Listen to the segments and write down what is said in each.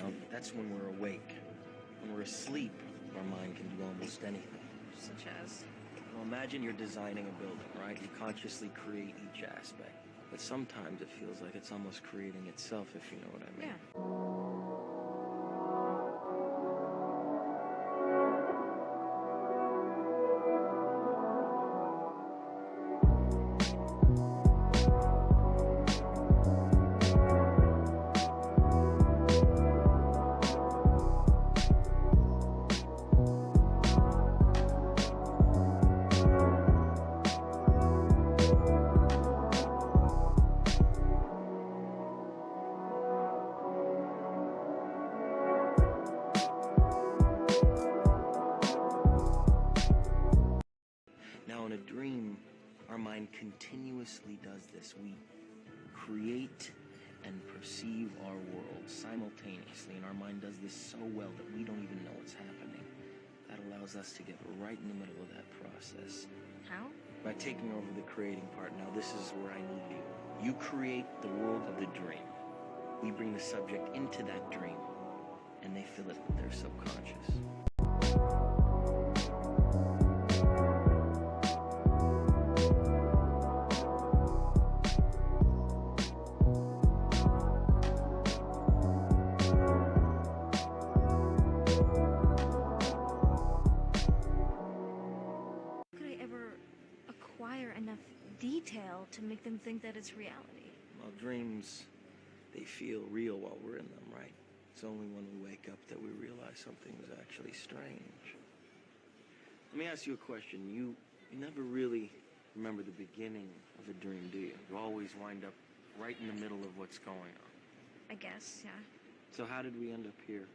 around, that's when we're awake. When we're asleep, our mind can do almost anything. Such as? Well, imagine you're designing a building, right? You consciously create each aspect. But sometimes it feels like it's almost creating itself, if you know what I mean. Yeah. Now, in a dream, our mind continuously does this. We create and perceive our world simultaneously, and our mind does this so well that we don't even know what's happening. That allows us to get right in the middle of that process. How? By taking over the creating part. Now, this is where I need you. You create the world of the dream. We bring the subject into that dream, and they fill it with their subconscious. Enough detail to make them think that it's reality. Well, dreams, they feel real while we're in them, right? It's only when we wake up that we realize something was actually strange. Let me ask you a question. You never really remember the beginning of a dream, do you? You always wind up right in the middle of what's going on. I guess, yeah. So how did we end up here?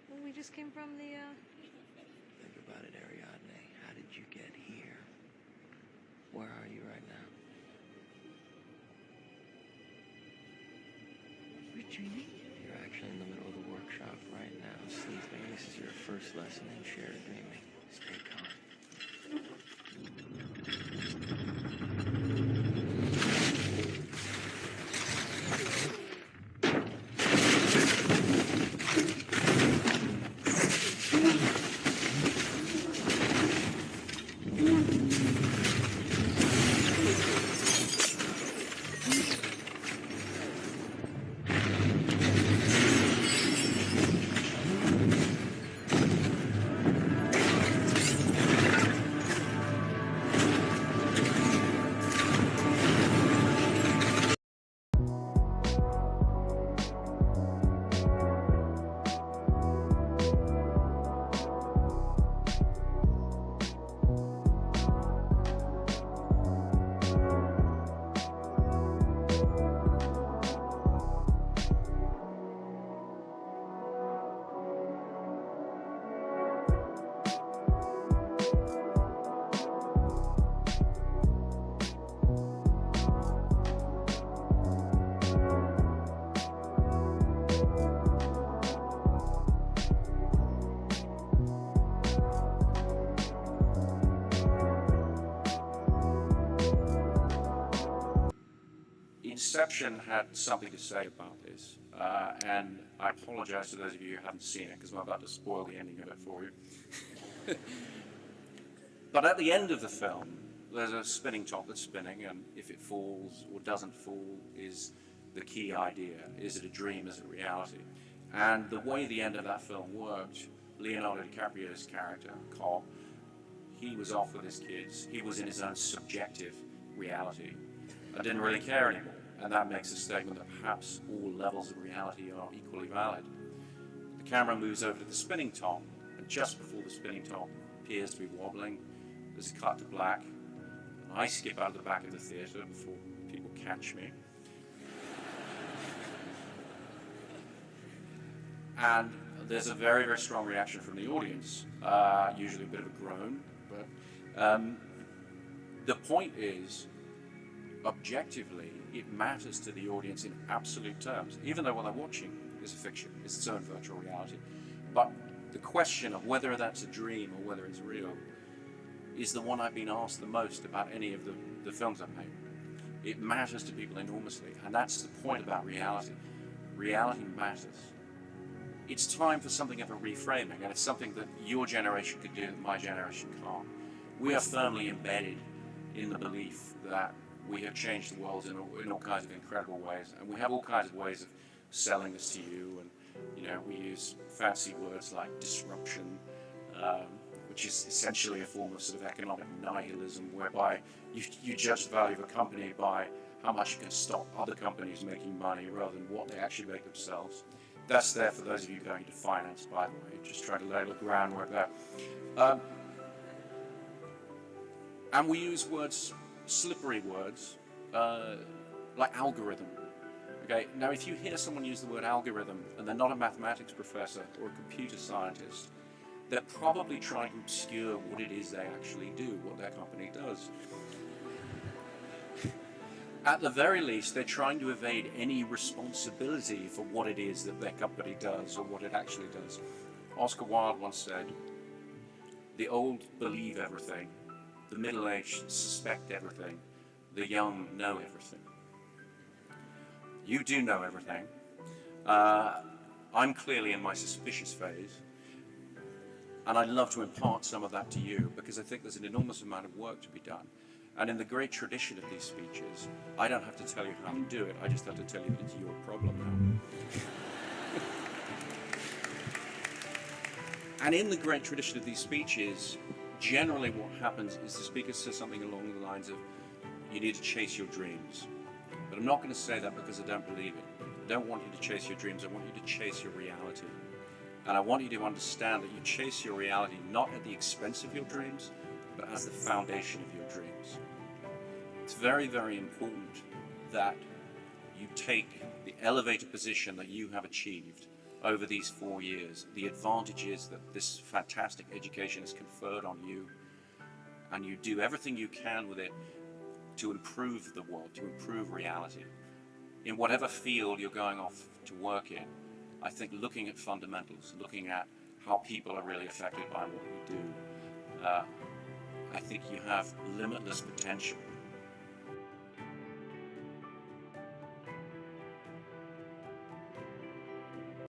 Well, we just came from the, Think about it, Ariadne. How did you get here? Where are you right now? We're dreaming? You're actually in the middle of the workshop right now, sleeping. This is your first lesson in shared dreaming. Stay calm. Inception had something to say about this, and I apologize to those of you who haven't seen it because I'm about to spoil the ending of it for you. But at the end of the film, there's a spinning top that's spinning, and if it falls or doesn't fall is the key idea. Is it a dream? Is it reality? And the way the end of that film worked, Leonardo DiCaprio's character, Cobb, he was off with his kids. He was in his own subjective reality and didn't really care anymore. And that makes a statement that perhaps all levels of reality are equally valid. The camera moves over to the spinning top, and just before the spinning top appears to be wobbling, there's a cut to black. And I skip out of the back of the theatre before people catch me. And there's a very, very strong reaction from the audience, usually a bit of a groan, but the point is, objectively, it matters to the audience in absolute terms, even though what they're watching is a fiction, it's its own virtual reality. But the question of whether that's a dream or whether it's real is the one I've been asked the most about any of the films I've made. It matters to people enormously, and that's the point about reality. Reality matters. it's time for something of a reframing, and it's something that your generation could do that my generation can't. We are firmly embedded in the belief that we have changed the world in all kinds of incredible ways, and we have all kinds of ways of selling this to you, and we use fancy words like disruption, which is essentially a form of sort of economic nihilism, whereby you judge the value of a company by how much you can stop other companies making money rather than what they actually make themselves. That's there for those of you going into finance, by the way, just trying to lay a little groundwork there. And we use words, slippery words, like algorithm. Okay, now if you hear someone use the word algorithm and they're not a mathematics professor or a computer scientist, they're probably trying to obscure what it is they actually do, what their company does. At the very least, they're trying to evade any responsibility for what it is that their company does or what it actually does. Oscar Wilde once said, "The old believe everything, the middle-aged suspect everything, the young know everything." You do know everything. I'm clearly in my suspicious phase, and I'd love to impart some of that to you because I think there's an enormous amount of work to be done. And in the great tradition of these speeches, I don't have to tell you how to do it, I just have to tell you that it's your problem now. And in the great tradition of these speeches, generally what happens is the speaker says something along the lines of, you need to chase your dreams. But I'm not going to say that because I don't believe it. I don't want you to chase your dreams, I want you to chase your reality. And I want you to understand that you chase your reality not at the expense of your dreams, but as the foundation of your dreams. It's very, very important that you take the elevated position that you have achieved over these 4 years, the advantages that this fantastic education has conferred on you, and you do everything you can with it to improve the world, to improve reality. In whatever field you're going off to work in, I think looking at fundamentals, looking at how people are really affected by what you do, I think you have limitless potential